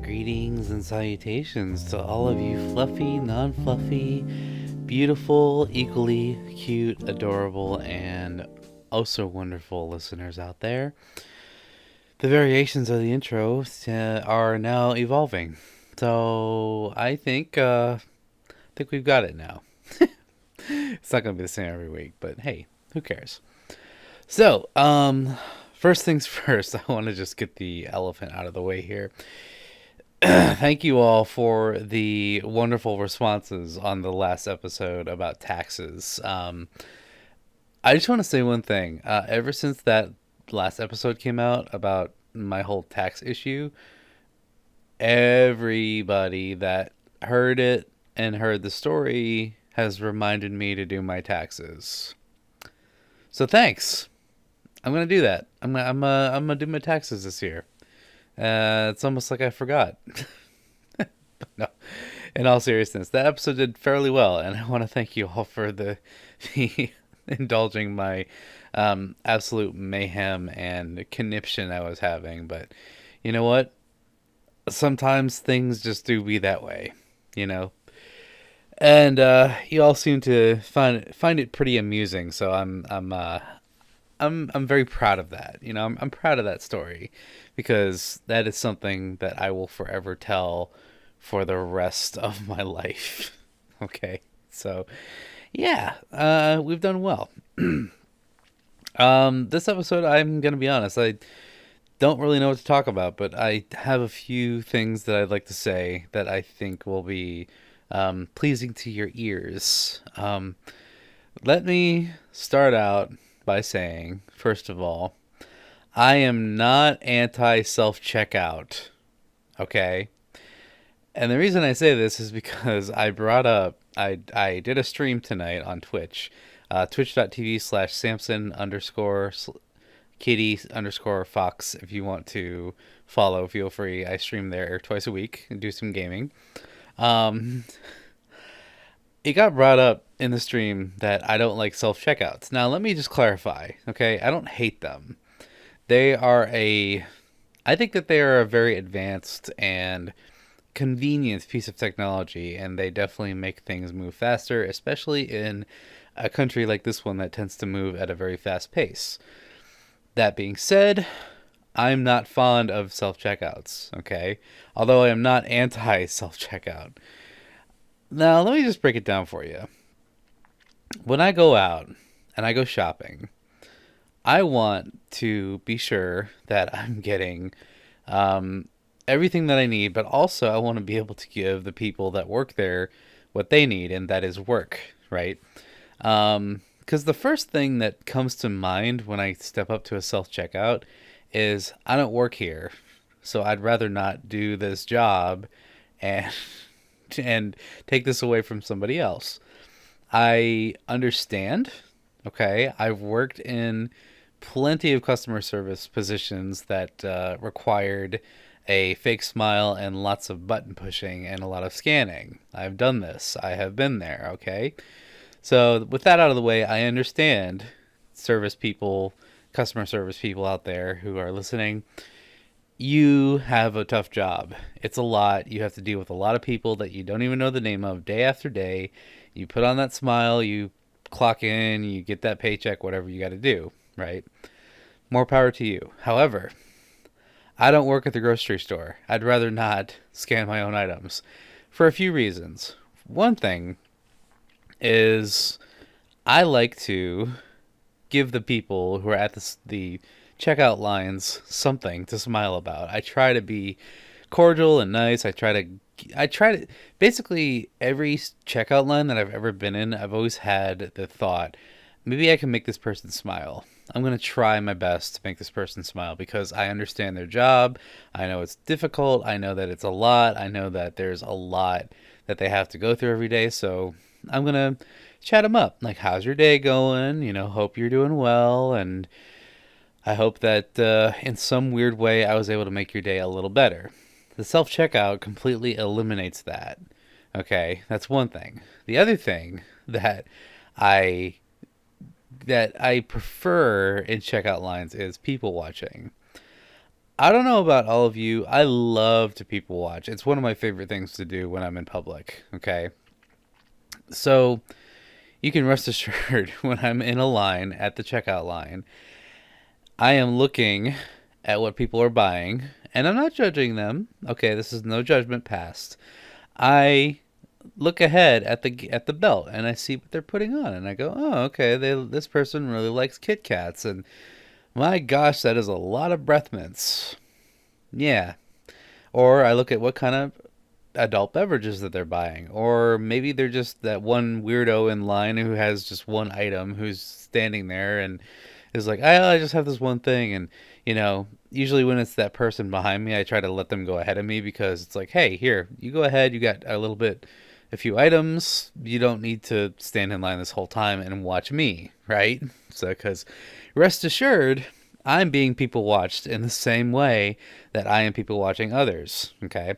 Greetings and salutations to all of you fluffy, non-fluffy, beautiful, equally cute, adorable, and oh so wonderful listeners out there. The variations of the intro are now evolving, so I think we've got it now. It's not gonna be the same every week, but hey, who cares? So, first things first, I want to just get the elephant out of the way here. Thank you all for the wonderful responses on the last episode about taxes. I just want to say one thing. Ever since that last episode came out about my whole tax issue, everybody that heard it and heard the story has reminded me to do my taxes. So thanks. I'm gonna do that. I'm gonna do my taxes this year. It's almost like I forgot. But no, in all seriousness, that episode did fairly well, and I want to thank you all for the indulging my absolute mayhem and conniption I was having. But you know what? Sometimes things just do be that way, you know. And you all seem to find it pretty amusing. So I'm very proud of that. You know, I'm proud of that story because that is something that I will forever tell for the rest of my life. Okay, so yeah, we've done well. This episode, I'm gonna be honest, I don't really know what to talk about, but I have a few things that I'd like to say that I think will be pleasing to your ears. Let me start out by saying, first of all, I am not anti self checkout. Okay? And the reason I say this is because I did a stream tonight on Twitch, twitch.tv/Samson underscore kitty underscore fox. If you want to follow, feel free. I stream there twice a week and do some gaming. It got brought up in the stream that I don't like self checkouts. Now, let me just clarify, okay? I don't hate them. I think that they are a very advanced and convenient piece of technology, and they definitely make things move faster, especially in a country like this one that tends to move at a very fast pace. That being said, I'm not fond of self checkouts, okay? Although I am not anti self checkout. Now, let me just break it down for you. When I go out and I go shopping, I want to be sure that I'm getting everything that I need, but also I want to be able to give the people that work there what they need, and that is work, right? Because the first thing that comes to mind when I step up to a self-checkout is I don't work here, so I'd rather not do this job and and take this away from somebody else. I understand. Okay, I've worked in plenty of customer service positions that required a fake smile and lots of button pushing and a lot of scanning. I've done this. I have been there. Okay, so with that out of the way, I understand service people, customer service people out there who are listening. You have a tough job. It's a lot. You have to deal with a lot of people that you don't even know the name of day after day. You put on that smile, you clock in, you get that paycheck, whatever you got to do, right? More power to you. However, I don't work at the grocery store. I'd rather not scan my own items for a few reasons. One thing is I like to give the people who are at the checkout lines something to smile about. I try to be cordial and nice. I try to basically every checkout line that I've ever been in, I've always had the thought, maybe I can make this person smile. I'm going to try my best to make this person smile because I understand their job. I know it's difficult. I know that it's a lot. I know that there's a lot that they have to go through every day. So I'm going to chat them up. Like, how's your day going? You know, hope you're doing well. And I hope that in some weird way I was able to make your day a little better. The self-checkout completely eliminates that. Okay, that's one thing. The other thing I that I prefer in checkout lines is people watching. I don't know about all of you. I love to people watch. It's one of my favorite things to do when I'm in public. Okay. So you can rest assured when I'm in a line at the checkout line, I am looking at what people are buying and I'm not judging them. Okay. This is no judgment passed. I look ahead at the belt and I see what they're putting on and I go, oh, okay, this person really likes Kit Kats and my gosh, that is a lot of breath mints. Yeah. Or I look at what kind of adult beverages that they're buying. Or maybe they're just that one weirdo in line who has just one item who's standing there and is like, I just have this one thing. And, usually when it's that person behind me, I try to let them go ahead of me because it's like, hey, here, you go ahead. You got a few items. You don't need to stand in line this whole time and watch me, right? So, because rest assured, I'm being people watched in the same way that I am people watching others, okay?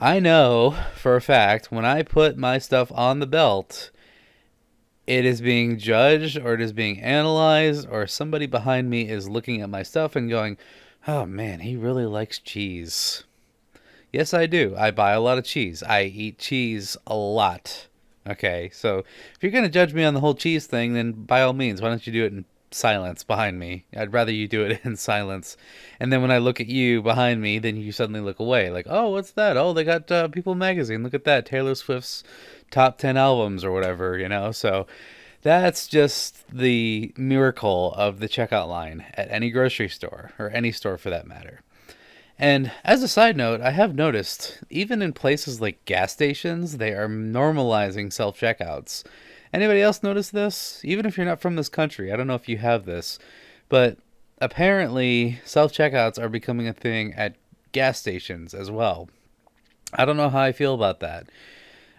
I know for a fact when I put my stuff on the belt, it is being judged or it is being analyzed or somebody behind me is looking at my stuff and going, oh man, he really likes cheese. Yes, I do. I buy a lot of cheese. I eat cheese a lot. Okay, so if you're going to judge me on the whole cheese thing, then by all means, why don't you do it in silence behind me? I'd rather you do it in silence. And then when I look at you behind me, then you suddenly look away. Like, oh, what's that? Oh, they got People Magazine. Look at that. Taylor Swift's top 10 albums or whatever. So that's just the miracle of the checkout line at any grocery store or any store for that matter. And as a side note, I have noticed, even in places like gas stations, they are normalizing self checkouts. Anybody else notice this? Even if you're not from this country, I don't know if you have this, but apparently self checkouts are becoming a thing at gas stations as well. I don't know how I feel about that.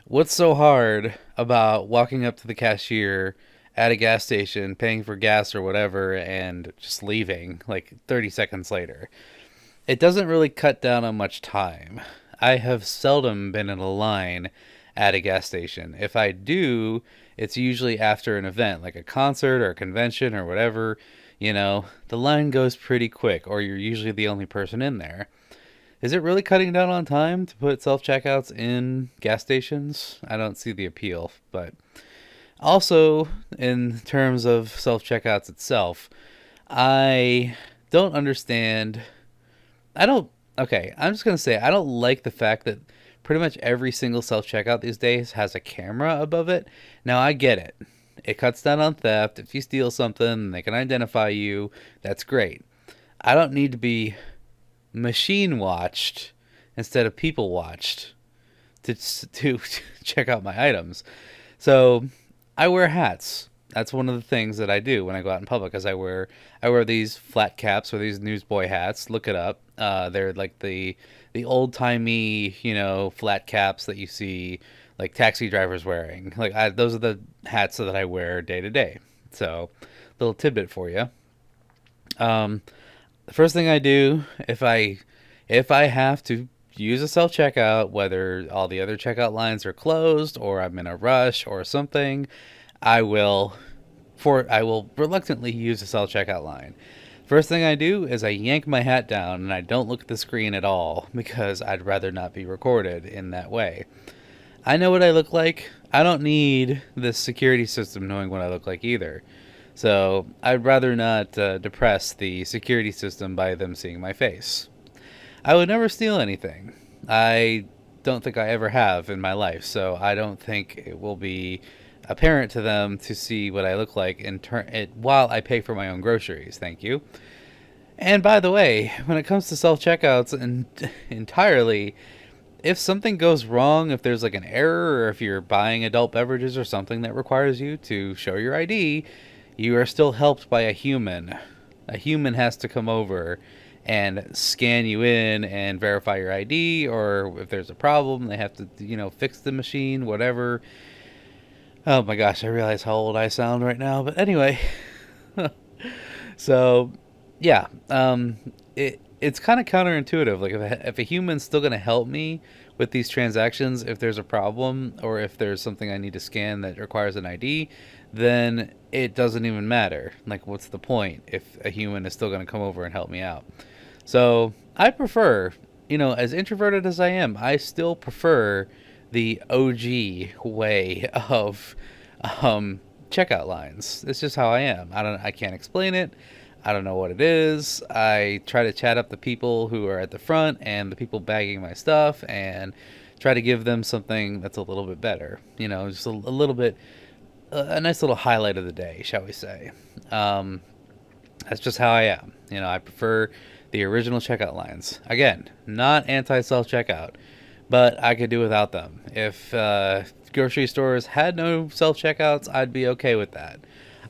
What's so hard about walking up to the cashier at a gas station, paying for gas or whatever, and just leaving like 30 seconds later? It doesn't really cut down on much time. I have seldom been in a line at a gas station. If I do, it's usually after an event, like a concert or a convention or whatever. The line goes pretty quick, or you're usually the only person in there. Is it really cutting down on time to put self checkouts in gas stations? I don't see the appeal. But also, in terms of self checkouts itself, I don't understand. Okay, I'm just going to say I don't like the fact that pretty much every single self checkout these days has a camera above it. Now, I get it. It cuts down on theft. If you steal something, they can identify you. That's great. I don't need to be machine watched instead of people watched to check out my items. So I wear hats. That's one of the things that I do when I go out in public. Is I wear these flat caps or these newsboy hats. Look it up. They're like the old timey flat caps that you see like taxi drivers wearing. Those are the hats that I wear day to day. So little tidbit for you. The first thing I do if I have to use a self checkout, whether all the other checkout lines are closed or I'm in a rush or something, I will reluctantly use a self checkout line. First thing I do is I yank my hat down and I don't look at the screen at all because I'd rather not be recorded in that way. I know what I look like. I don't need this security system knowing what I look like either. So I'd rather not depress the security system by them seeing my face. I would never steal anything. I don't think I ever have in my life, so I don't think it will be apparent to them to see what I look like while I pay for my own groceries. Thank you. And by the way, when it comes to self-checkouts entirely, if something goes wrong, if there's like an error, or if you're buying adult beverages or something that requires you to show your ID, you are still helped by a human. A human has to come over and scan you in and verify your ID, or if there's a problem, they have to, fix the machine, whatever. Oh my gosh, I realize how old I sound right now, but anyway. So, yeah, it's kind of counterintuitive. Like if a human's still going to help me with these transactions, if there's a problem or if there's something I need to scan that requires an ID, then it doesn't even matter. Like, what's the point if a human is still going to come over and help me out? So I prefer, as introverted as I am, I still prefer the OG way of checkout lines. It's just how I am. I can't explain it. I don't know what it is. I try to chat up the people who are at the front and the people bagging my stuff and try to give them something that's a little bit better. Just a little bit, a nice little highlight of the day, shall we say. That's just how I am. I prefer the original checkout lines. Again, not anti-self-checkout, but I could do without them. If grocery stores had no self-checkouts, I'd be okay with that.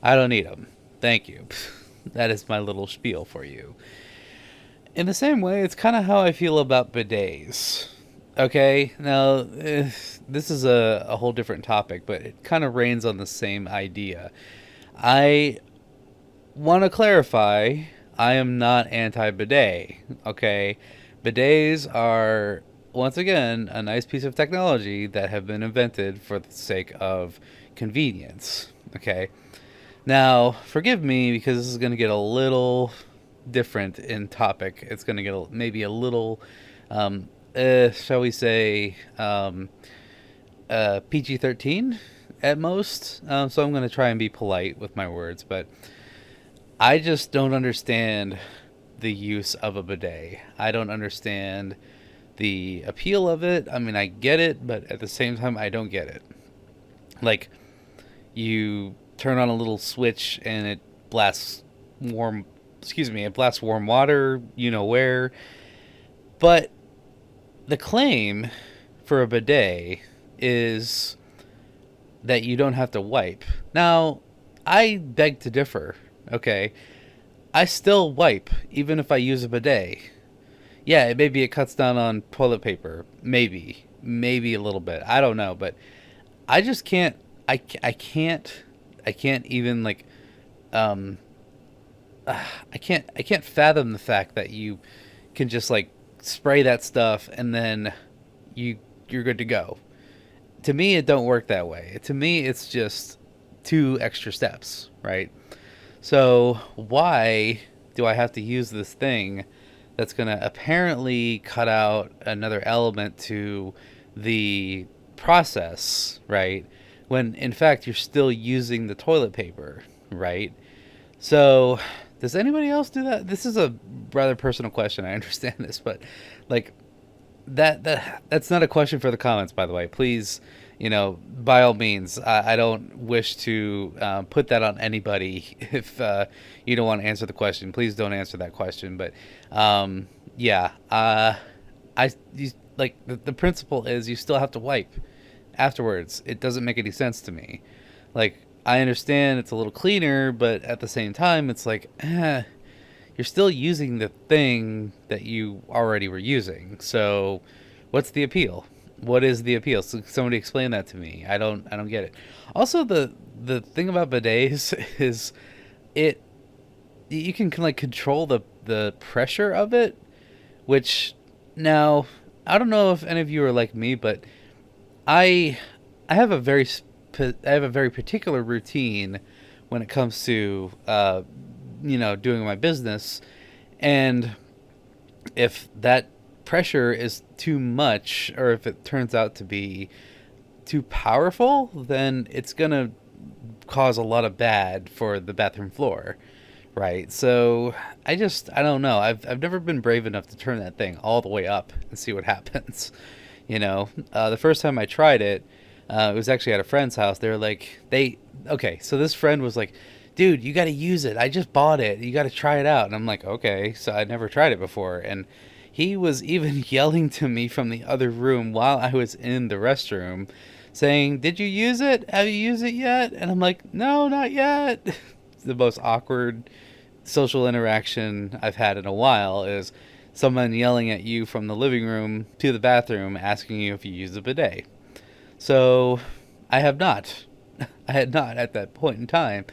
I don't need them. Thank you. That is my little spiel for you. In the same way, it's kind of how I feel about bidets. Okay, now this is a whole different topic, but it kind of reigns on the same idea. I want to clarify, I am not anti-bidet, okay? Bidets are, once again, a nice piece of technology that have been invented for the sake of convenience, okay? Now, forgive me because this is going to get a little different in topic. It's going to get maybe a little, shall we say, PG-13 at most. So I'm going to try and be polite with my words, but I just don't understand the use of a bidet. I don't understand the appeal of it. I mean, I get it, but at the same time, I don't get it. Like, you turn on a little switch and it blasts warm water, where. But the claim for a bidet is that you don't have to wipe. Now, I beg to differ, okay? I still wipe, even if I use a bidet. Yeah, maybe it cuts down on toilet paper. Maybe a little bit. I don't know, but I just can't, I can't even I can't fathom the fact that you can just spray that stuff and then you're good to go. To me, it don't work that way. To me, it's just 2 extra steps, right? So why do I have to use this thing that's going to apparently cut out another element to the process, right? When in fact you're still using the toilet paper, right? So does anybody else do that? This is a rather personal question. I understand this, but that's not a question for the comments, by the way. Please, by all means, I don't wish to put that on anybody. If you don't want to answer the question, please don't answer that question. But the principle is you still have to wipe afterwards. It doesn't make any sense to me. I understand it's a little cleaner, but at the same time, it's you're still using the thing that you already were using. So what's the appeal? What is the appeal? So somebody explain that to me. I don't get it. Also, the thing about bidets is you can control the pressure of it, which now I don't know if any of you are like me, but I have a very particular routine when it comes to doing my business, and if that pressure is too much or if it turns out to be too powerful, then it's gonna cause a lot of bad for the bathroom floor, right? So I don't know. I've never been brave enough to turn that thing all the way up and see what happens. The first time I tried it, it was actually at a friend's house. They were so this friend was like, dude, you got to use it. I just bought it. You got to try it out. And I'm like, okay. So I'd never tried it before. And he was even yelling to me from the other room while I was in the restroom saying, did you use it? Have you used it yet? And I'm like, no, not yet. It's the most awkward social interaction I've had in a while is someone yelling at you from the living room to the bathroom asking you if you use a bidet. So I have not. I had not at that point in time.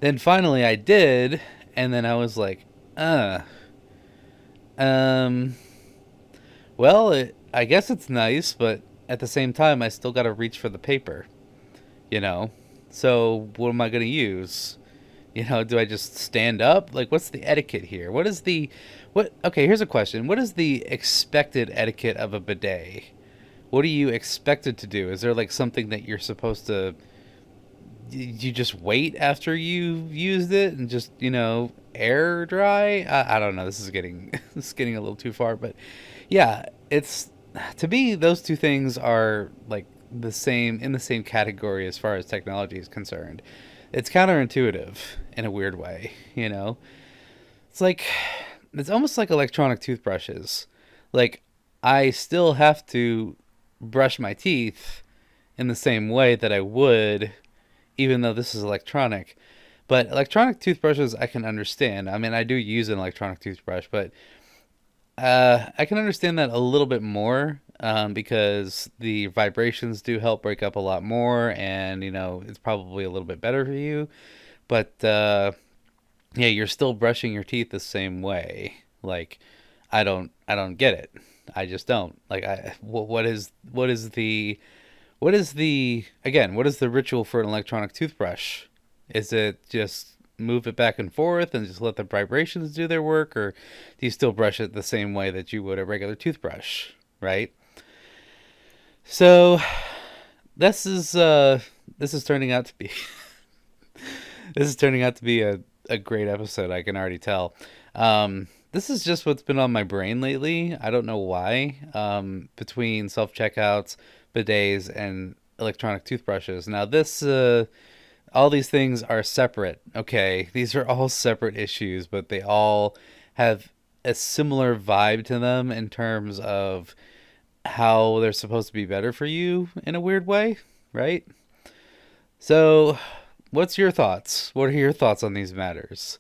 Then finally I did, and then I was like, Um, well, I guess it's nice, but at the same time, I still got to reach for the paper, you know? So, what am I going to use? Do I just stand up? Like, what's the etiquette here? Okay, here's a question. What is the expected etiquette of a bidet? What are you expected to do? Is there like something that you're supposed to, you just wait after you've used it and just, air dry? I don't know. This is getting, this is getting a little too far, but yeah, to me, those two things are like in the same category as far as technology is concerned. It's counterintuitive in a weird way, you know? It's like, it's almost like electronic toothbrushes. Like, I still have to brush my teeth in the same way that I would, even though this is electronic. But electronic toothbrushes, I can understand. I mean, I do use an electronic toothbrush, but I can understand that a little bit more because the vibrations do help break up a lot more, and it's probably a little bit better for you. But yeah, you're still brushing your teeth the same way. Like, I don't get it. I just don't. Like, what is the ritual for an electronic toothbrush? Is it just move it back and forth and just let the vibrations do their work, or do you still brush it the same way that you would a regular toothbrush, right? So this is turning out to be this is turning out to be a great episode. I can already tell. This is just what's been on my brain lately. I don't know why. Between self checkouts, bidets, and electronic toothbrushes. Now all these things are separate. Okay, these are all separate issues, but they all have a similar vibe to them in terms of how they're supposed to be better for you in a weird way, right? So, what's your thoughts? What are your thoughts on these matters?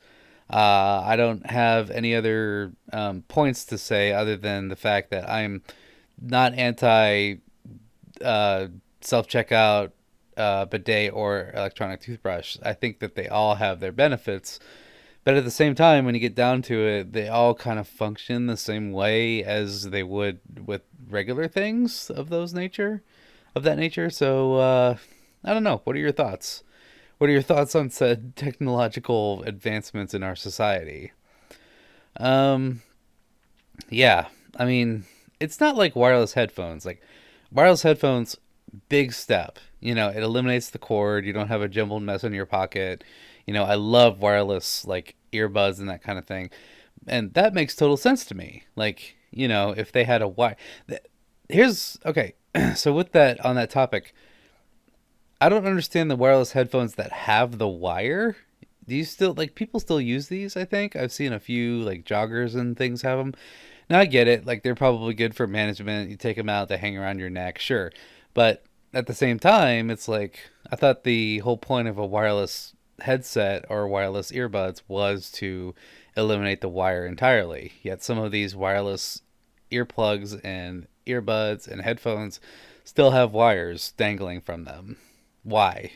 I don't have any other points to say other than the fact that I'm not anti self checkout, bidet, or electronic toothbrush. I think that they all have their benefits, but at the same time, when you get down to it, they all kind of function the same way as they would with regular things of that nature. So I don't know. What are your thoughts? What are your thoughts on said technological advancements in our society? Um, yeah, I mean, it's not like wireless headphones. Like wireless headphones, big step. It eliminates the cord. You don't have a jumbled mess in your pocket. I love wireless like earbuds and that kind of thing, and that makes total sense to me. Like, if they had a wire, here's okay. So with that on that topic, I don't understand the wireless headphones that have the wire. Do you still like people still use these? I think I've seen a few like joggers and things have them. Now I get it. Like they're probably good for management. You take them out, they hang around your neck, sure. But at the same time, it's like I thought the whole point of a wireless headset or wireless earbuds was to eliminate the wire entirely. Yet some of these wireless earplugs and earbuds and headphones still have wires dangling from them. Why?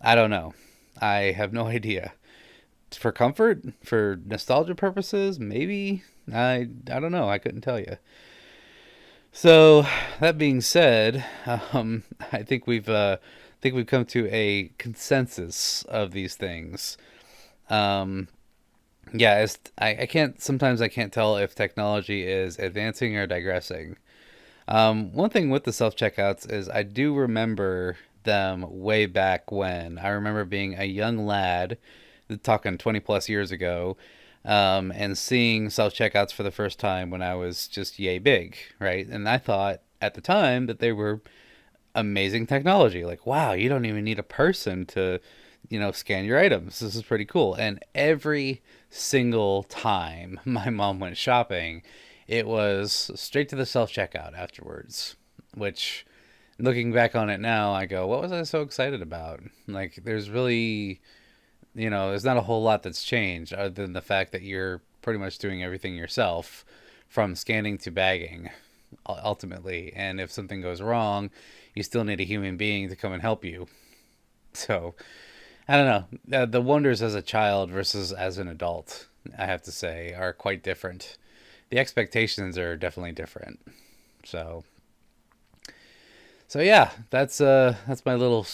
I don't know. I have no idea. For comfort, for nostalgia purposes, maybe. I don't know. I couldn't tell you. So that being said, I think we've come to a consensus of these things. Um, yeah, I can't sometimes I can't tell if technology is advancing or digressing. One thing with the self checkouts is I do remember them way back when. I remember being a young lad, talking 20 plus years ago, and seeing self checkouts for the first time when I was just yay big, right? And I thought at the time that they were amazing technology. Like, wow, you don't even need a person to, scan your items. This is pretty cool. And every single time my mom went shopping, it was straight to the self checkout afterwards, which looking back on it now, I go, what was I so excited about? Like, there's really, there's not a whole lot that's changed other than the fact that you're pretty much doing everything yourself from scanning to bagging ultimately. And if something goes wrong, you still need a human being to come and help you. So, I don't know. The wonders as a child versus as an adult, I have to say, are quite different. the expectations are definitely different. So yeah, that's my little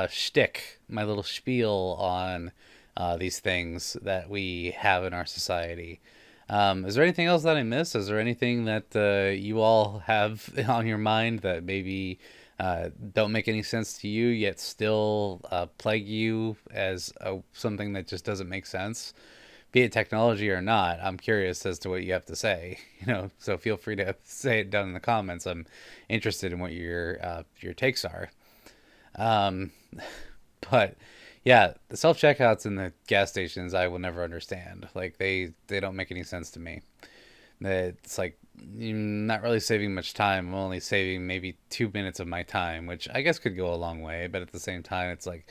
shtick, my little spiel on these things that we have in our society. Is there anything else that I missed? Is there anything that you all have on your mind that maybe don't make any sense to you, yet still plague you as something that just doesn't make sense? Be it technology or not, I'm curious as to what you have to say. So feel free to say it down in the comments. I'm interested in what your takes are. Um, but yeah, the self checkouts in the gas stations I will never understand. Like they don't make any sense to me. It's like you're not really saving much time. I'm only saving maybe 2 minutes of my time, which I guess could go a long way. But at the same time, it's like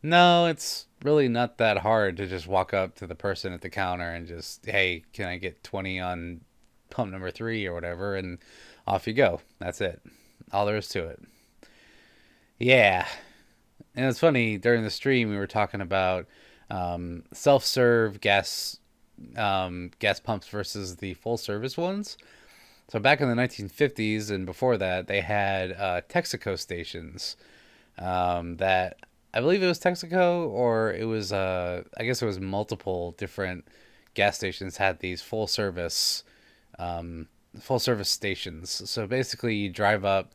no, it's really not that hard to just walk up to the person at the counter and just, hey, can I get 20 on pump number 3 or whatever? And off you go. That's it. All there is to it. Yeah. And it's funny, during the stream, we were talking about self serve gas pumps versus the full service ones. So back in the 1950s and before that, they had Texaco stations that I believe it was Texaco, or it was I guess it was multiple different gas stations had these full service stations. So basically, you drive up.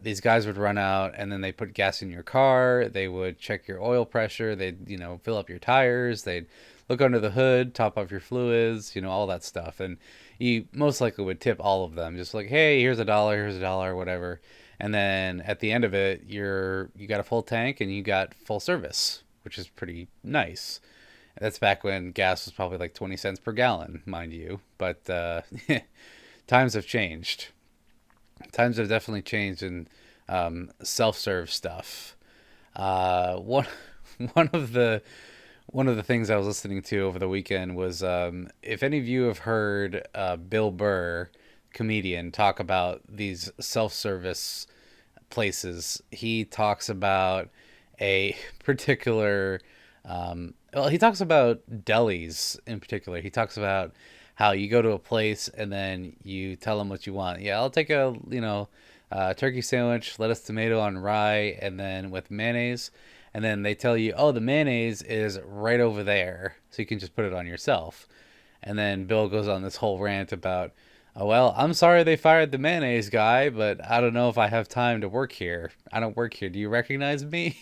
These guys would run out, and then they put gas in your car. They would check your oil pressure. They'd fill up your tires. They'd look under the hood, top off your fluids, all that stuff. And you most likely would tip all of them, just like, hey, here's a dollar, whatever. And then at the end of it, you got a full tank and you got full service, which is pretty nice. That's back when gas was probably like 20 cents per gallon, mind you. But times have changed. Times have definitely changed in self-serve stuff. One one of the one of the things I was listening to over the weekend was if any of you have heard Bill Burr, comedian, talk about these self-service places. He talks about a particular well, he talks about delis in particular. He talks about how you go to a place and then you tell them what you want. Yeah, I'll take a turkey sandwich, lettuce, tomato on rye, and then with mayonnaise. And then they tell you, oh, the mayonnaise is right over there, so you can just put it on yourself. And then Bill goes on this whole rant about, oh, well, I'm sorry they fired the mayonnaise guy, but I don't know if I have time to work here. I don't work here. Do you recognize me?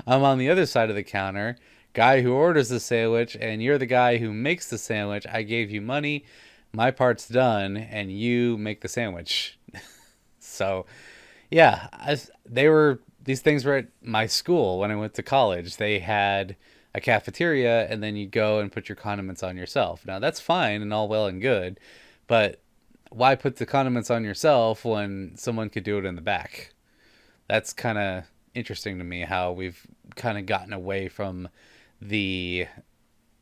I'm on the other side of the counter, guy who orders the sandwich, and you're the guy who makes the sandwich. I gave you money. My part's done, and you make the sandwich. So, yeah, these things were at my school when I went to college. They had a cafeteria, and then you go and put your condiments on yourself. Now, that's fine and all well and good, but why put the condiments on yourself when someone could do it in the back? That's kind of interesting to me how we've kind of gotten away from the,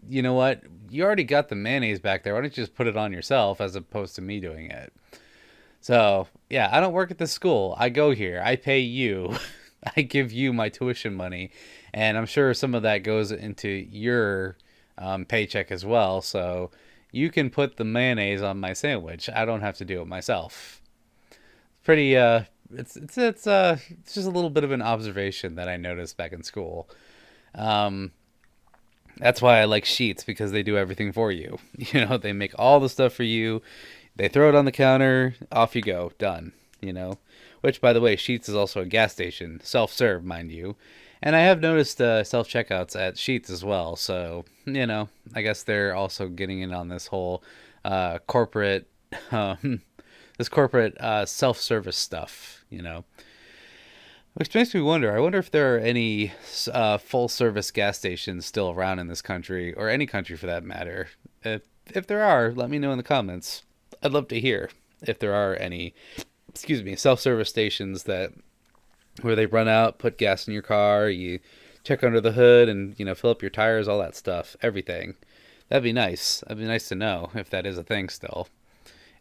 you know what, you already got the mayonnaise back there. Why don't you just put it on yourself as opposed to me doing it? So, yeah, I don't work at this school. I go here. I pay you. I give you my tuition money. And I'm sure some of that goes into your paycheck as well. So you can put the mayonnaise on my sandwich. I don't have to do it myself. Pretty, it's just a little bit of an observation that I noticed back in school. Um, that's why I like Sheets, because they do everything for you. They make all the stuff for you. They throw it on the counter, off you go, done. Which, by the way, Sheets is also a gas station, self-serve, mind you. And I have noticed self checkouts at Sheets as well. So I guess they're also getting in on this whole corporate, um, this corporate self-service stuff. Which makes me wonder. I wonder if there are any full-service gas stations still around in this country, or any country for that matter. If there are, let me know in the comments. I'd love to hear if there are any, self-service stations where they run out, put gas in your car, you check under the hood, and fill up your tires, all that stuff, everything. That'd be nice. That'd be nice to know if that is a thing still.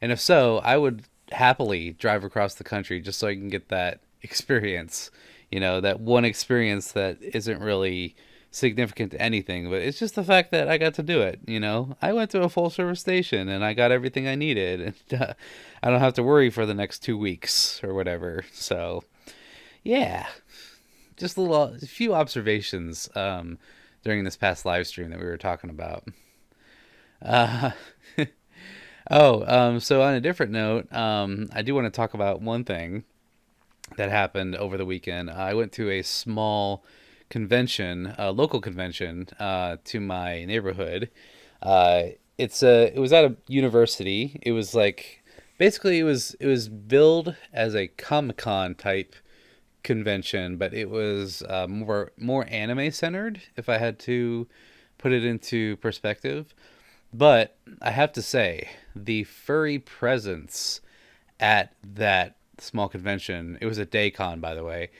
And if so, I would happily drive across the country just so I can get that experience. That one experience that isn't really significant to anything, but it's just the fact that I got to do it. I went to a full service station and I got everything I needed, and I don't have to worry for the next 2 weeks or whatever. So, yeah, just a few observations during this past live stream that we were talking about. Uh, so on a different note, I do want to talk about one thing that happened over the weekend. I went to a small convention, a local convention, to my neighborhood. Uh, it was at a university. It was like basically it was billed as a Comic-Con type convention, but it was more anime centered. If I had to put it into perspective, but I have to say the furry presence at that small convention, it was a day con, by the way,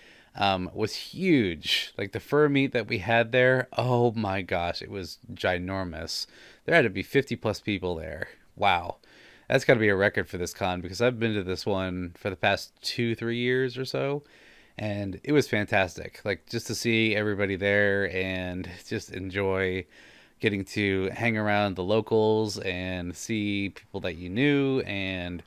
was huge. Like the fur meet that we had there, oh my gosh, it was ginormous. There had to be 50 plus people there. Wow. That's got to be a record for this con because I've been to this one for the past 2, 3 years or so, and it was fantastic. Like just to see everybody there and just enjoy getting to hang around the locals and see people that you knew and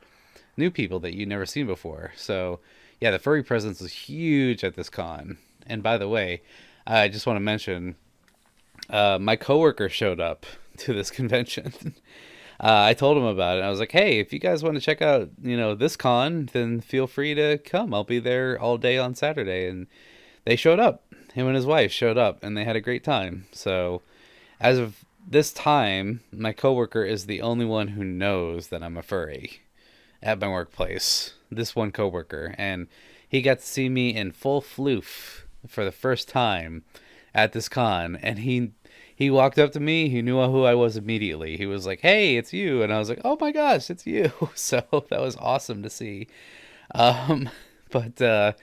new people that you'd never seen before. So, yeah, the furry presence was huge at this con. And by the way, I just want to mention my coworker showed up to this convention. I told him about it. I was like, "Hey, if you guys want to check out, this con, then feel free to come. I'll be there all day on Saturday." And they showed up. Him and his wife showed up, and they had a great time. So, as of this time, my coworker is the only one who knows that I'm a furry at my workplace. This one coworker, and he got to see me in full floof for the first time at this con, and he walked up to me. He knew who I was immediately. He was like, "Hey, it's you," and I was like, "Oh my gosh, it's you!" So that was awesome to see. Um, but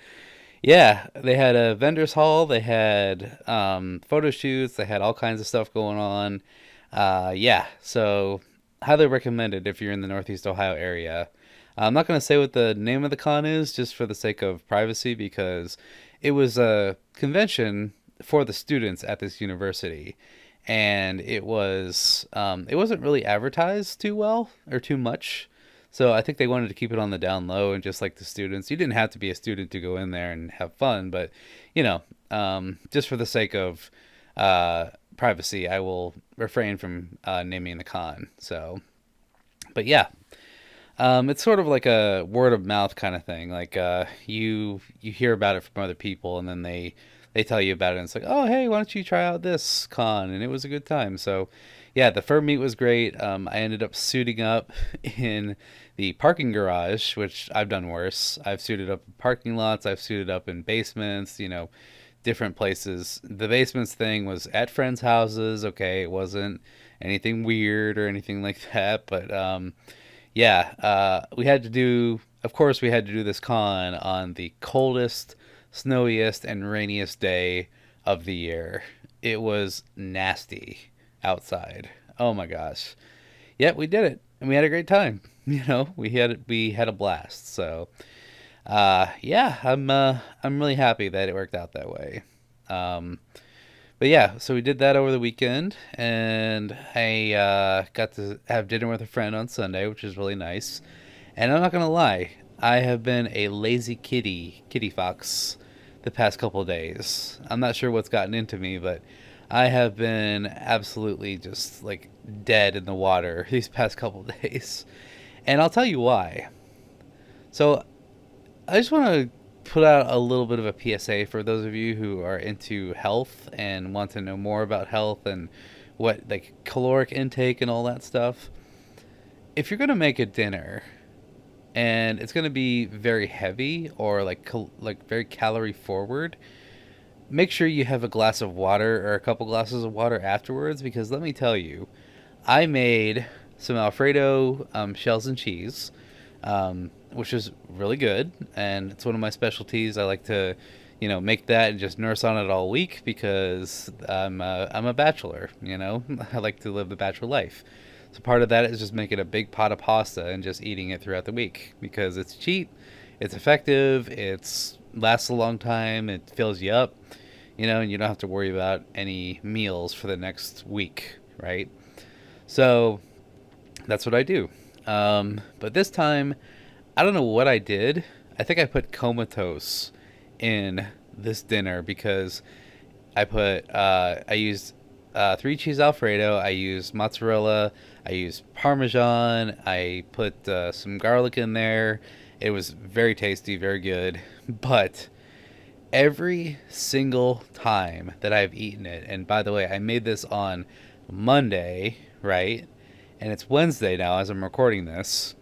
yeah, they had a vendors hall. They had photo shoots. They had all kinds of stuff going on. Yeah, so highly recommended if you're in the Northeast Ohio area. I'm not going to say what the name of the con is just for the sake of privacy because it was a convention for the students at this university, and it wasn't really advertised too well or too much. So I think they wanted to keep it on the down low and just like the students. You didn't have to be a student to go in there and have fun, but just for the sake of privacy, I will refrain from naming the con. So, but yeah, it's sort of like a word of mouth kind of thing. Like you hear about it from other people, and then they tell you about it. And it's like, oh hey, why don't you try out this con? And it was a good time. So yeah, the fur meet was great. I ended up suiting up in the parking garage, which I've done worse. I've suited up in parking lots. I've suited up in basements. Different places. The basements thing was at friends' houses. Okay, it wasn't anything weird or anything like that, but yeah, of course, we had to do this con on the coldest, snowiest, and rainiest day of the year. It was nasty outside. Oh my gosh. Yet we did it, and we had a great time. We had a blast. So, yeah, I'm really happy that it worked out that way. Um, but yeah, so we did that over the weekend, and I got to have dinner with a friend on Sunday, which is really nice. And I'm not gonna lie, I have been a lazy kitty fox, the past couple of days. I'm not sure what's gotten into me, but I have been absolutely just like dead in the water these past couple of days, and I'll tell you why. So I just want to put out a little bit of a PSA for those of you who are into health and want to know more about health and what like caloric intake and all that stuff. If you're going to make a dinner and it's going to be very heavy or like very calorie forward, make sure you have a glass of water or a couple glasses of water afterwards, because let me tell you, I made some Alfredo shells and cheese, which is really good, and it's one of my specialties. I like to, make that and just nurse on it all week because I'm a bachelor. I like to live the bachelor life. So part of that is just making a big pot of pasta and just eating it throughout the week because it's cheap, it's effective, it's lasts a long time, it fills you up. and you don't have to worry about any meals for the next week, right? So that's what I do. But this time, I don't know what I did. I think I put comatose in this dinner because I used 3 cheese Alfredo. I used mozzarella. I used Parmesan. I put some garlic in there. It was very tasty, very good. But every single time that I've eaten it, and by the way, I made this on Monday, right? And it's Wednesday now as I'm recording this.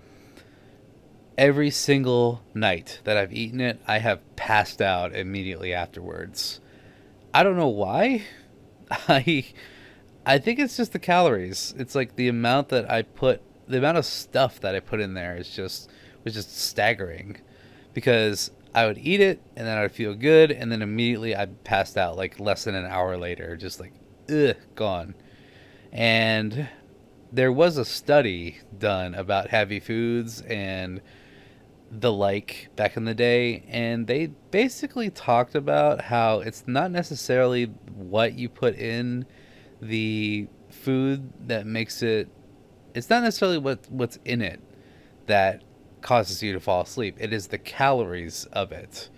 Every single night that I've eaten it, I have passed out immediately afterwards. I don't know why. I I think it's just the calories. It's like the amount of stuff that I put in there was just staggering. Because I would eat it and then I would feel good and then immediately I passed out like less than an hour later, just like gone. And there was a study done about heavy foods and the like back in the day, and they basically talked about how it's not necessarily what you put in the food that makes it. It's not necessarily what's in it that causes you to fall asleep. It is the calories of it.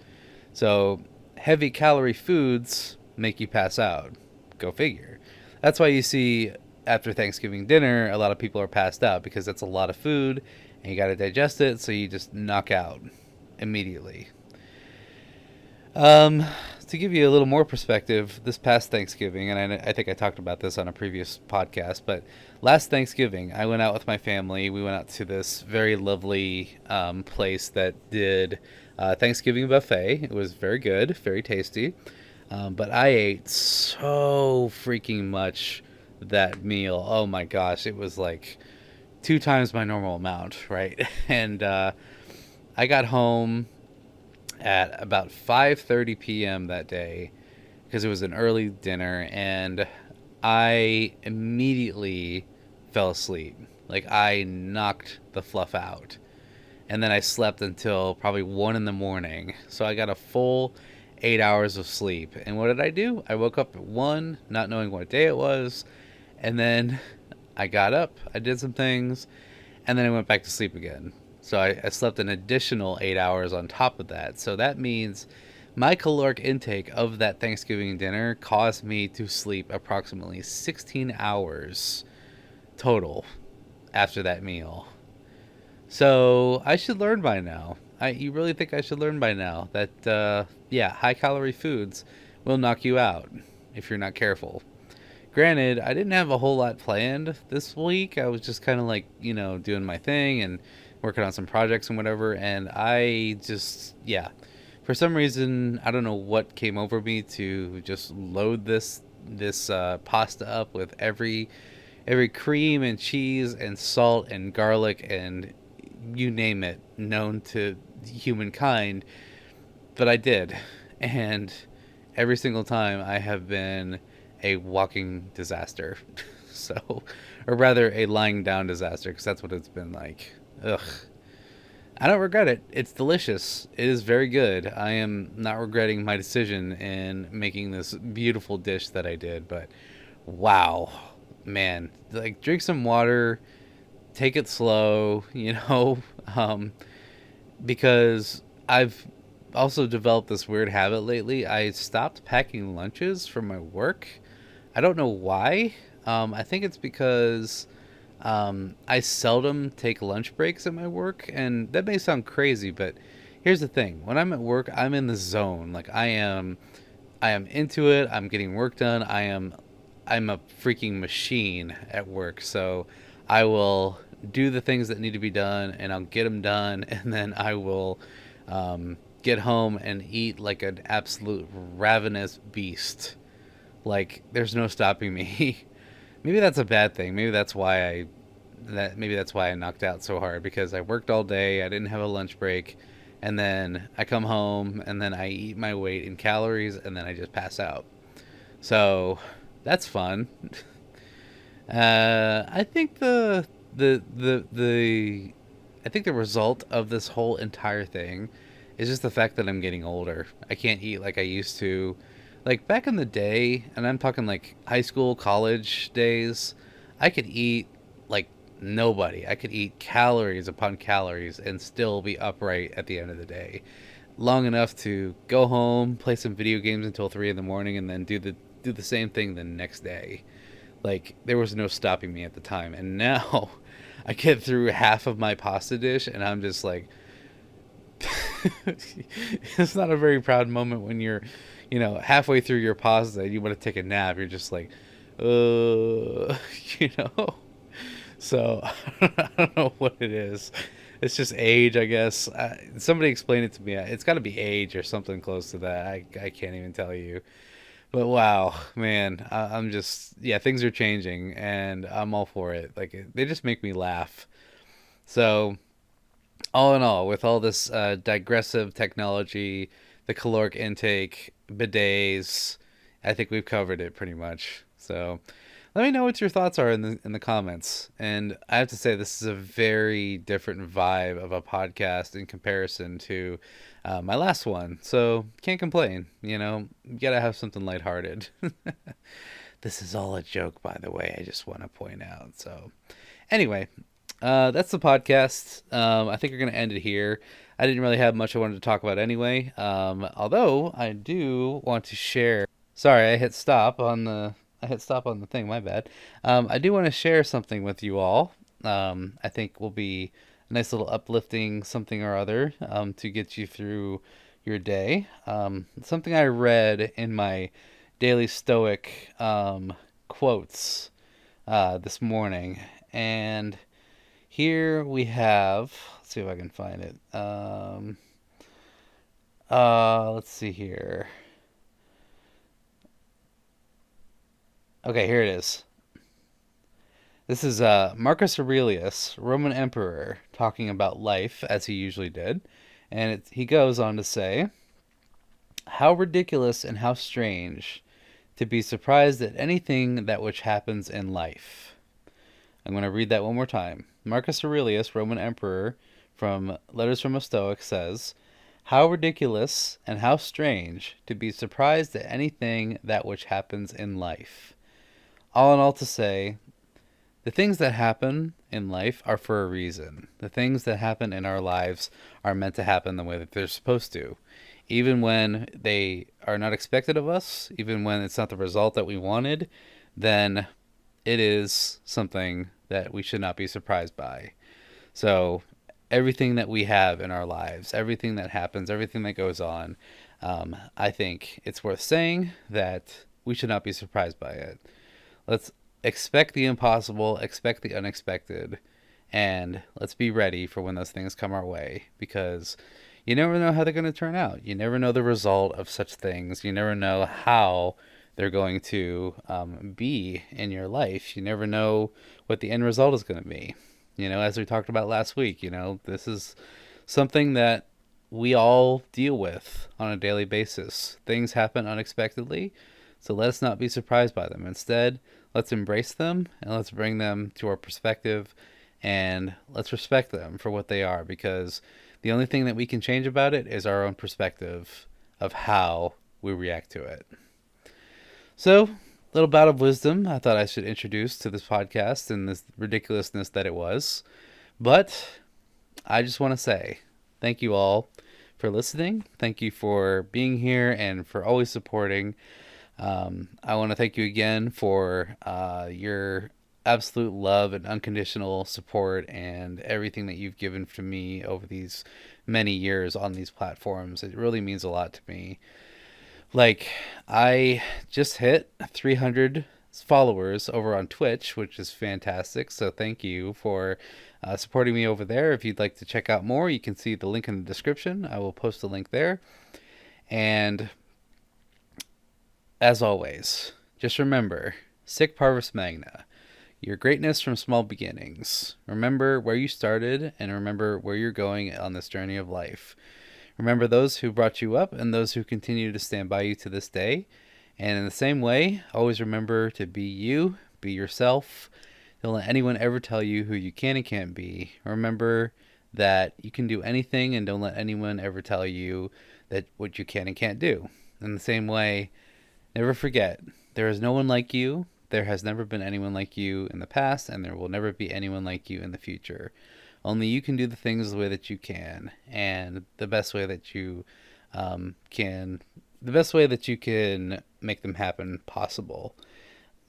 So heavy calorie foods make you pass out. Go figure. That's why you see after Thanksgiving dinner, a lot of people are passed out because that's a lot of food and you got to digest it, so you just knock out immediately. Um, to give you a little more perspective, this past Thanksgiving, and I think I talked about this on a previous podcast, but last Thanksgiving, I went out with my family. We went out to this very lovely place that did Thanksgiving buffet. It was very good, very tasty. But I ate so freaking much that meal. Oh my gosh, it was like 2 times my normal amount, right? And I got home at about 5:30 p.m. that day because it was an early dinner, and I immediately fell asleep. Like I knocked the fluff out, and then I slept until probably 1 in the morning. So I got a full 8 hours of sleep. And what did I do? I woke up at 1, not knowing what day it was, and then I got up, I did some things, and then I went back to sleep again. So I slept an additional 8 hours on top of that. So that means my caloric intake of that Thanksgiving dinner caused me to sleep approximately 16 hours total after that meal. So I should learn by now. You really think I should learn by now that, yeah, high calorie foods will knock you out if you're not careful. Granted, I didn't have a whole lot planned this week. I was just kind of like, doing my thing and working on some projects and whatever. And I just, yeah, for some reason, I don't know what came over me to just load this pasta up with every cream and cheese and salt and garlic and you name it known to humankind. But I did, and every single time I have been a walking disaster. So, or rather, a lying down disaster, because that's what it's been like. Ugh. I don't regret it. It's delicious. It is very good. I am not regretting my decision in making this beautiful dish that I did, but wow, man. Like, drink some water, take it slow, um, because I've also developed this weird habit lately. I stopped packing lunches for my work. I don't know why. I think it's because I seldom take lunch breaks at my work, and that may sound crazy, but here's the thing: when I'm at work, I'm in the zone. Like I am into it. I'm getting work done. I'm a freaking machine at work. So I will do the things that need to be done, and I'll get them done, and then I will get home and eat like an absolute ravenous beast. Like there's no stopping me. Maybe that's a bad thing. Maybe that's why I knocked out so hard, because I worked all day, I didn't have a lunch break, and then I come home and then I eat my weight in calories and then I just pass out. So that's fun. I think the I think the result of this whole entire thing is just the fact that I'm getting older. I can't eat like I used to. Like back in the day, and I'm talking like high school, college days, I could eat like nobody. I could eat calories upon calories and still be upright at the end of the day. Long enough to go home, play some video games until 3 in the morning, and then do the same thing the next day. Like there was no stopping me at the time. And now I get through half of my pasta dish and I'm just like it's not a very proud moment when you're, halfway through your pasta and you want to take a nap. You're just like, you know. So I don't know what it is. It's just age, I guess. Somebody explain it to me. It's got to be age or something close to that. I can't even tell you. But wow, man, I'm just, yeah, things are changing and I'm all for it. Like they just make me laugh. So all in all, with all this digressive technology, the caloric intake, bidets, I think we've covered it pretty much. So let me know what your thoughts are in the comments. And I have to say, this is a very different vibe of a podcast in comparison to my last one. So can't complain. You gotta have something lighthearted. This is all a joke, by the way. I just want to point out. So anyway, that's the podcast. I think we're gonna end it here. I didn't really have much I wanted to talk about anyway. Although I do want to share. Sorry, I hit stop on the thing. My bad. I do want to share something with you all. I think will be a nice little uplifting something or other to get you through your day. Something I read in my daily Stoic quotes this morning, and here we have. Let's see if I can find it. Let's see here. Okay, here it is. This is Marcus Aurelius, Roman emperor, talking about life as he usually did. And he goes on to say, how ridiculous and how strange to be surprised at anything that which happens in life. I'm going to read that one more time. Marcus Aurelius, Roman emperor, from Letters from a Stoic, says, how ridiculous and how strange to be surprised at anything that which happens in life. All in all to say, the things that happen in life are for a reason. The things that happen in our lives are meant to happen the way that they're supposed to. Even when they are not expected of us, even when it's not the result that we wanted, then it is something that we should not be surprised by. So everything that we have in our lives, everything that happens, everything that goes on, I think it's worth saying that we should not be surprised by it. Let's expect the impossible, expect the unexpected, and let's be ready for when those things come our way, because you never know how they're going to turn out. You never know the result of such things. You never know how they're going to be in your life. You never know what the end result is going to be. As we talked about last week, this is something that we all deal with on a daily basis. Things happen unexpectedly, so let's not be surprised by them. Instead, let's embrace them and let's bring them to our perspective and let's respect them for what they are, because the only thing that we can change about it is our own perspective of how we react to it. So, little bout of wisdom I thought I should introduce to this podcast and this ridiculousness that it was. But I just want to say thank you all for listening. Thank you for being here and for always supporting. I want to thank you again for your absolute love and unconditional support and everything that you've given to me over these many years on these platforms. It really means a lot to me. Like, I just hit 300 followers over on Twitch, which is fantastic. So thank you for supporting me over there. If you'd like to check out more, you can see the link in the description. I will post a link there. And as always, just remember, sic Parvis Magna. Your greatness from small beginnings. Remember where you started and remember where you're going on this journey of life. Remember those who brought you up and those who continue to stand by you to this day. And in the same way, always remember to be you, be yourself. Don't let anyone ever tell you who you can and can't be. Remember that you can do anything, and don't let anyone ever tell you that what you can and can't do. In the same way, Never forget, there is no one like you. There has never been anyone like you in the past, and there will never be anyone like you in the future. Only you can do the things the way that you can, and the best way that you can, the best way that you can make them happen possible.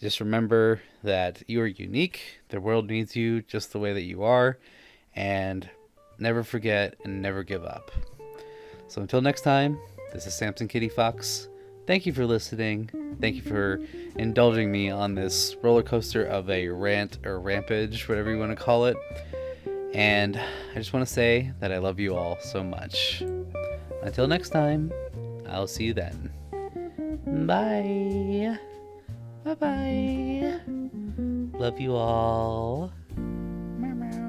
Just remember that you are unique. The world needs you just the way that you are, and never forget and never give up. So until next time, this is Samson Kitty Fox. Thank you for listening. Thank you for indulging me on this roller coaster of a rant or rampage, whatever you want to call it. And I just want to say that I love you all so much. Until next time, I'll see you then. Bye. Bye-bye. Love you all. Meow meow.